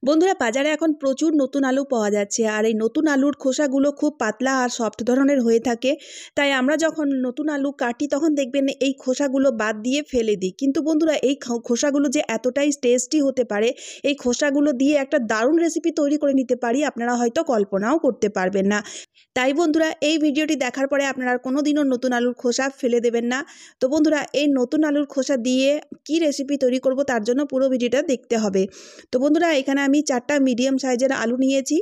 বন্ধুরা বাজারে এখন প্রচুর নতুন আলু পাওয়া যাচ্ছে আর এই নতুন আলুর খোসাগুলো খুব পাতলা আর সফট ধরনের হয়ে থাকে। তাই আমরা যখন নতুন আলু কাটি তখন দেখবেন এই খোসাগুলো বাদ দিয়ে ফেলে দিই, কিন্তু বন্ধুরা এই খোসাগুলো যে এতটাই টেস্টি হতে পারে, এই খোসাগুলো দিয়ে একটা দারুণ রেসিপি তৈরি করে নিতে পারি, আপনারা হয়তো কল্পনাও করতে পারবেন না। তাই বন্ধুরা এই ভিডিওটি দেখার পরে আপনারা কোনোদিনও নতুন আলুর খোসা ফেলে দেবেন না। তো বন্ধুরা এই নতুন আলুর খোসা দিয়ে কি রেসিপি তৈরি করব তার জন্য পুরো ভিডিওটা দেখতে হবে। তো বন্ধুরা এখানে আমি 4টা মিডিয়াম সাইজের আলু নিয়েছি।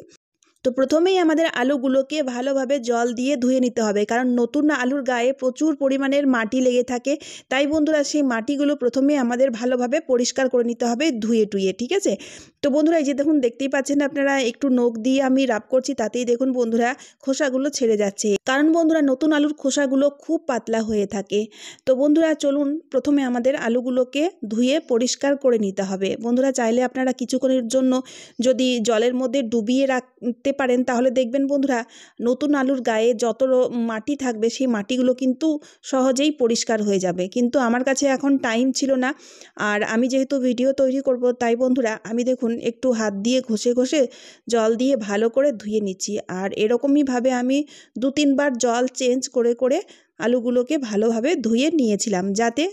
তো প্রথমেই আমাদের আলুগুলোকে ভালোভাবে জল দিয়ে ধুয়ে নিতে হবে, কারণ নতুন আলুর গায়ে প্রচুর পরিমাণের মাটি লেগে থাকে। তাই বন্ধুরা সেই মাটিগুলো প্রথমে আমাদের ভালোভাবে পরিষ্কার করে নিতে হবে ধুয়ে টুয়ে, ঠিক আছে। তো বন্ধুরা এই যে দেখুন, দেখতেই পাচ্ছেন আপনারা, একটু নখ দিয়ে আমি রাব করছি, তাতেই দেখুন বন্ধুরা খোসাগুলো ছেড়ে যাচ্ছে, কারণ বন্ধুরা নতুন আলুর খোসাগুলো খুব পাতলা হয়ে থাকে। তো বন্ধুরা চলুন প্রথমে আমাদের আলুগুলোকে ধুয়ে পরিষ্কার করে নিতে হবে। বন্ধুরা চাইলে আপনারা কিছুক্ষণের জন্য যদি জলের মধ্যে ডুবিয়ে রাখতে পারেন তাহলে দেখবেন বন্ধুরা নতুন আলুর গায়ে যত মাটি থাকবে সেই মাটিগুলো কিন্তু সহজেই পরিষ্কার হয়ে যাবে। কিন্তু আমার কাছে এখন টাইম ছিল না, আর আমি যেহেতু ভিডিও তৈরি করব তাই বন্ধুরা আমি দেখুন একটু হাত দিয়ে ঘষে ঘষে জল দিয়ে ভালো করে ধুয়ে নিচ্ছি। আর এরকমইভাবে আমি 2-3 বার জল চেঞ্জ করে করে আলুগুলোকে ভালোভাবে ধুয়ে নিয়েছিলাম, যাতে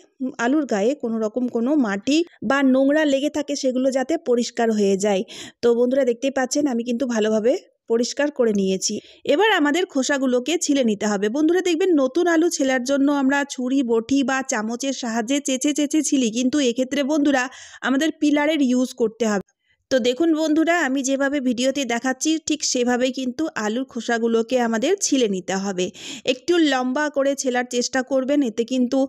আলুর গায়ে কোনো রকম কোনো মাটি বা নোংরা লেগে থাকে সেগুলো যাতে পরিষ্কার হয়ে যায়। তো বন্ধুরা দেখতেই পাচ্ছেন আমি কিন্তু ভালোভাবে পরিষ্কার করে নিয়েছি। এবার আমাদের খোসাগুলোকে ছিলে নিতে হবে। বন্ধুরা দেখবেন নতুন আলু ছেলার জন্য আমরা ছুরি, বটি বা চামচের সাহায্যে চেঁচে চেঁচে ছিলি, কিন্তু এক্ষেত্রে বন্ধুরা আমাদের পিলারের ইউজ করতে হবে। তো দেখুন বন্ধুরা আমি যেভাবে ভিডিওতে দেখাচ্ছি ঠিক সেভাবেই কিন্তু আলুর খোসাগুলোকে আমাদের ছিলে নিতে হবে। একটু লম্বা করে ছেলার চেষ্টা করবেন, এতে কিন্তু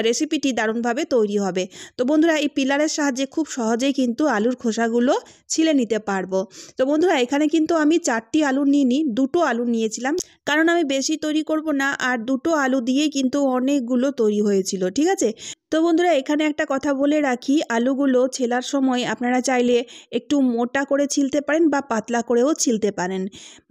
রেসিপিটি দারুণভাবে তৈরি হবে। তো বন্ধুরা এই পিলারের সাহায্যে খুব সহজেই কিন্তু আলুর খোসাগুলো ছিলে নিতে পারবো। তো বন্ধুরা এখানে কিন্তু আমি 4টি আলু নিইনি, 2টো আলু নিয়েছিলাম, কারণ আমি বেশি তৈরি করব না, আর 2টো আলু দিয়েই কিন্তু অনেকগুলো তৈরি হয়েছিল, ঠিক আছে। তো বন্ধুরা এখানে একটা কথা বলে রাখি, আলুগুলো ছেলার সময় আপনারা চাইলে একটু মোটা করে ছিলতে পারেন বা পাতলা করেও ছিলতে পারেন,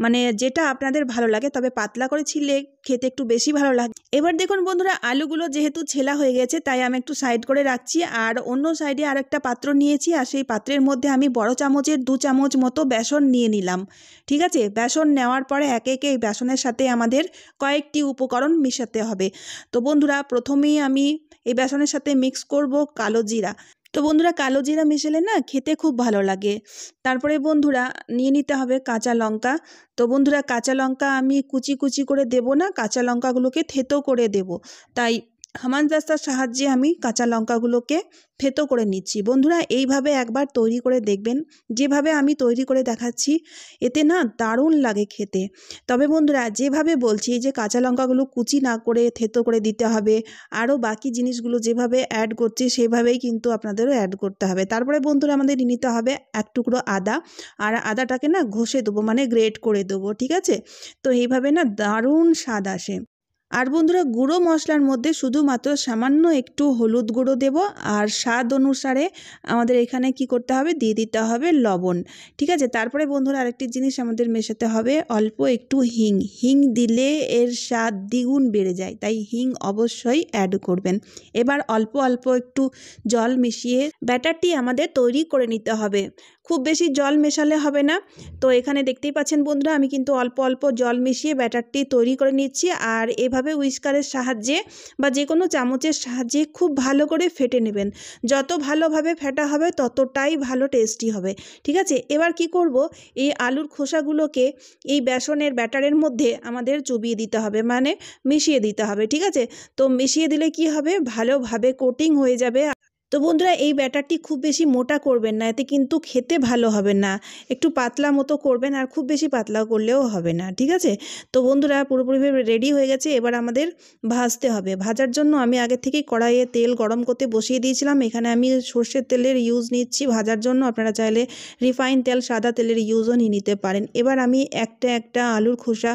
মানে যেটা আপনাদের ভালো লাগে, তবে পাতলা করে ছিললে খেতে একটু বেশি ভালো লাগে। এবার দেখুন বন্ধুরা আলুগুলো যেহেতু ছেলা হয়ে গেছে তাই আমি একটু সাইড করে রাখছি, আর অন্য সাইডে আরেকটা পাত্র নিয়েছি, আর সেই পাত্রের মধ্যে আমি বড় চামচের 2 চামচ মতো বেসন নিয়ে নিলাম, ঠিক আছে। বেসন নেওয়ার পরে একে একে এই বেসনের সাথে আমাদের কয়েকটি উপকরণ মিশাতে হবে। তো বন্ধুরা প্রথমেই আমি এই বেসনের সাথে মিক্স করব কালো জিরা। তো বন্ধুরা কালো জিরা মেশালে না খেতে খুব ভালো লাগে। তারপরে বন্ধুরা নিয়ে নিতে হবে কাঁচা লঙ্কা। তো বন্ধুরা কাঁচা লঙ্কা আমি কুচি কুচি করে দেব না, কাঁচা লঙ্কাগুলোকে থেতো করে দেব, তাই হামানদিস্তার সাহায্যে আমি কাঁচা লঙ্কাগুলোকে থেতো করে নিচ্ছি। বন্ধুরা এইভাবে একবার তৈরি করে দেখবেন, যেভাবে আমি তৈরি করে দেখাচ্ছি, এতে না দারুণ লাগে খেতে। তবে বন্ধুরা যেভাবে বলছি যে কাঁচা লঙ্কাগুলো কুচি না করে থেতো করে দিতে হবে, আরও বাকি জিনিসগুলো যেভাবে অ্যাড করছি সেভাবেই কিন্তু আপনাদেরও অ্যাড করতে হবে। তারপরে বন্ধুরা আমাদের নিতে হবে 1 টুকরো আদা, আর আদাটাকে না ঘষে দেবো, মানে গ্রেট করে দেবো, ঠিক আছে। তো এইভাবে না দারুণ স্বাদ আসে। আর বন্ধুরা গুঁড়ো মশলার মধ্যে শুধুমাত্র সামান্য একটু হলুদ গুঁড়ো দেব, আর স্বাদ অনুসারে আমাদের এখানে কি করতে হবে, দিয়ে দিতে হবে লবণ, ঠিক আছে। তারপরে বন্ধুরা আরেকটি জিনিস আমাদের মেশাতে হবে, অল্প একটু হিং। হিং দিলে এর স্বাদ দ্বিগুণ বেড়ে যায়, তাই হিং অবশ্যই অ্যাড করবেন। এবার অল্প অল্প একটু জল মিশিয়ে ব্যাটারটি আমাদের তৈরি করে নিতে হবে। খুব বেশি জল মেশালে হবে না। তো এখানে দেখতেই পাচ্ছেন বন্ধুরা আমি কিন্তু অল্প অল্প জল মিশিয়ে ব্যাটারটি তৈরি করে নিচ্ছি, আর এভাবে হুইস্কারের সাহায্যে বা যে কোনো চামচের সাহায্যে খুব ভালো করে ফেটে নেবেন। যত ভালোভাবে ফেটা হবে ততটাই ভালো টেস্টি হবে, ঠিক আছে। এবার কি করব, এই আলুর খোসাগুলোকে এই বেসনের ব্যাটারের মধ্যে আমাদের চুবিয়ে দিতে হবে, মানে মিশিয়ে দিতে হবে, ঠিক আছে। তো মিশিয়ে দিলে কি হবে, ভালোভাবে কোটিং হয়ে যাবে। তো বন্ধুরা এই ব্যাটারটি খুব বেশি মোটা করবেন না, এতে কিন্তু খেতে ভালো হবে না। একটু পাতলা মতো করবেন, আর খুব বেশি পাতলা করলেও হবে না, ঠিক আছে। তো বন্ধুরা পুরোপুরিভাবে রেডি হয়ে গেছে। এবার আমাদের ভাজতে হবে। ভাজার জন্য আমি আগে থেকেই কড়াইয়ে তেল গরম করতে বসিয়ে দিয়েছিলাম। এখানে আমি সর্ষের তেলের ইউজ নিচ্ছি ভাজার জন্য, আপনারা চাইলে রিফাইন তেল, সাদা তেলের ইউজও নিয়ে নিতে পারেন। এবার আমি একটা একটা আলুর খোসা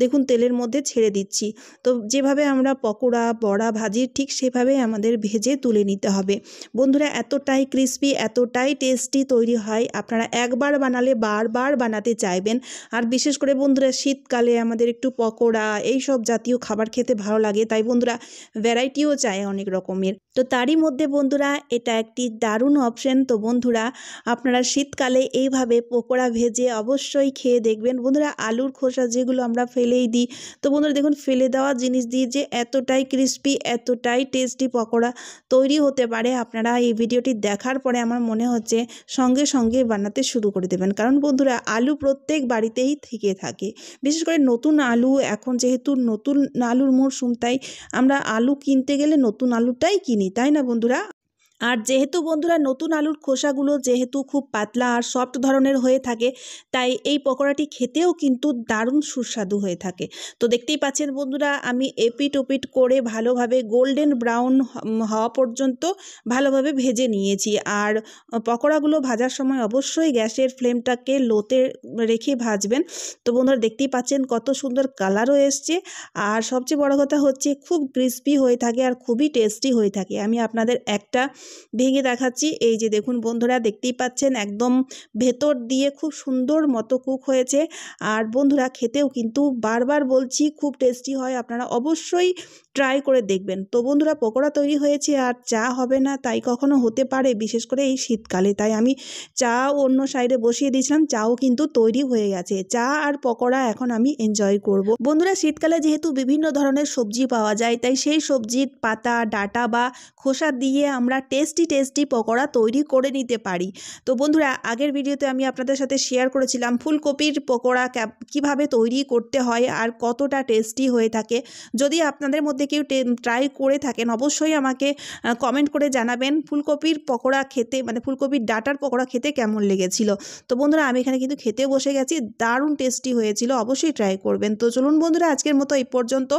দেখুন তেলের মধ্যে ছেড়ে দিচ্ছি। তো যেভাবে আমরা পকোড়া, বড়া ভাজি ঠিক সেভাবেই আমাদের ভেজে তুলে নিতে হবে। বন্ধুরা এতটাই ক্রিস্পি এতটাই টেস্টি তৈরি হয়, আপনারা একবার বানালে বারবার বানাতে চাইবেন। আর বিশেষ করে বন্ধুরা শীতকালে আমাদের একটু পকোড়া এইসব জাতীয় খাবার খেতে ভালো লাগে, তাই বন্ধুরা ভ্যারাইটিও চাই অনেক রকমের। তো তারই মধ্যে বন্ধুরা এটা একটি দারুণ অপশন। তো বন্ধুরা আপনারা শীতকালে এইভাবে পকোড়া ভেজে অবশ্যই খেয়ে দেখবেন। বন্ধুরা আলুর খোসা যেগুলো আমরা ফেলেই দিই, তো বন্ধুরা দেখুন ফেলে দেওয়া জিনিস দিয়ে যে এতটাই ক্রিস্পি এতটাই টেস্টি পকোড়া তৈরি হতে পারে, আপনারা এই ভিডিওটি দেখার পরে আমার মনে হচ্ছে সঙ্গে সঙ্গে বানাতে শুরু করে দেবেন। কারণ বন্ধুরা আলু প্রত্যেক বাড়িতেই থেকে থাকে, বিশেষ করে নতুন আলু। এখন যেহেতু নতুন আলুর মরশুম, তাই আমরা আলু কিনতে গেলে নতুন আলুটাই কিনি, তাই না বন্ধুরা? আর যেহেতু বন্ধুরা নতুন আলুর খোসাগুলো যেহেতু খুব পাতলা আর সফট ধরনের হয়ে থাকে, তাই এই পকোড়াটি খেতেও কিন্তু দারুণ সুস্বাদু হয়ে থাকে। তো দেখতেই পাচ্ছেন বন্ধুরা আমি এপিট ওপিট করে ভালোভাবে গোল্ডেন ব্রাউন হওয়া পর্যন্ত ভালোভাবে ভেজে নিয়েছি। আর পকোড়াগুলো ভাজার সময় অবশ্যই গ্যাসের ফ্লেমটাকে লোতে রেখে ভাজবেন। তো বন্ধুরা দেখতেই পাচ্ছেন কত সুন্দর কালারও এসছে, আর সবচেয়ে বড় কথা হচ্ছে খুব ক্রিস্পি হয়ে থাকে আর খুবই টেস্টি হয়ে থাকে। আমি আপনাদের একটা ভেঙে দেখাচ্ছি। এই যে দেখুন বন্ধুরা দেখতেই পাচ্ছেন একদম ভেতর দিয়ে খুব সুন্দর মতো কুক হয়েছে। আর বন্ধুরা খেতেও কিন্তু বারবার বলছি খুব টেস্টি হয়, আপনারা অবশ্যই ট্রাই করে দেখবেন। তো বন্ধুরা পকোড়া তৈরি হয়েছে আর চা হবে না তাই কখনো হতে পারে, বিশেষ করে এই শীতকালে। তাই আমি চা অন্য সাইডে বসিয়ে দিয়েছিলাম, চাও কিন্তু তৈরি হয়ে গেছে। চা আর পকোড়া এখন আমি এনজয় করব। বন্ধুরা শীতকালে যেহেতু বিভিন্ন ধরনের সবজি পাওয়া যায়, তাই সেই সবজির পাতা ডাঁটা বা খোসা দিয়ে আমরা টেস্টি পকোড়া তৈরি করে নিতে পারি। তো বন্ধুরা আগের ভিডিওতে আমি আপনাদের সাথে শেয়ার করেছিলাম ফুলকপির পকোড়া কিভাবে তৈরি করতে হয় আর কতটা টেস্টি হয়ে থাকে। যদি আপনাদের মধ্যে কেউ ট্রাই করে থাকেন অবশ্যই আমাকে কমেন্ট করে জানাবেন ফুলকপির পকোড়া খেতে, মানে ফুলকপির ডাঁটার পকোড়া খেতে কেমন লেগেছিল। তো বন্ধুরা আমি এখানে কিন্তু খেতে বসে গেছি, দারুণ টেস্টি হয়েছিল, অবশ্যই ট্রাই করবেন। তো চলুন বন্ধুরা আজকের মতো এই পর্যন্ত।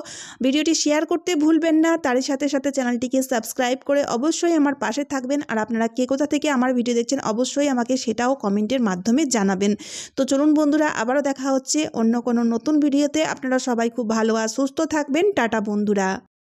ভিডিওটি শেয়ার করতে ভুলবেন না, তারই সাথে সাথে চ্যানেলটিকে সাবস্ক্রাইব করে অবশ্যই আমার পাশে থাকবেন। আর আপনারা কে কোথা থেকে আমার ভিডিও দেখছেন অবশ্যই আমাকে সেটাও কমেন্টের মাধ্যমে জানাবেন। তো চলুন বন্ধুরা আবারও দেখা হচ্ছে অন্য কোনো নতুন ভিডিওতে। আপনারা সবাই খুব ভালো আর সুস্থ থাকবেন। টাটা বন্ধুরা।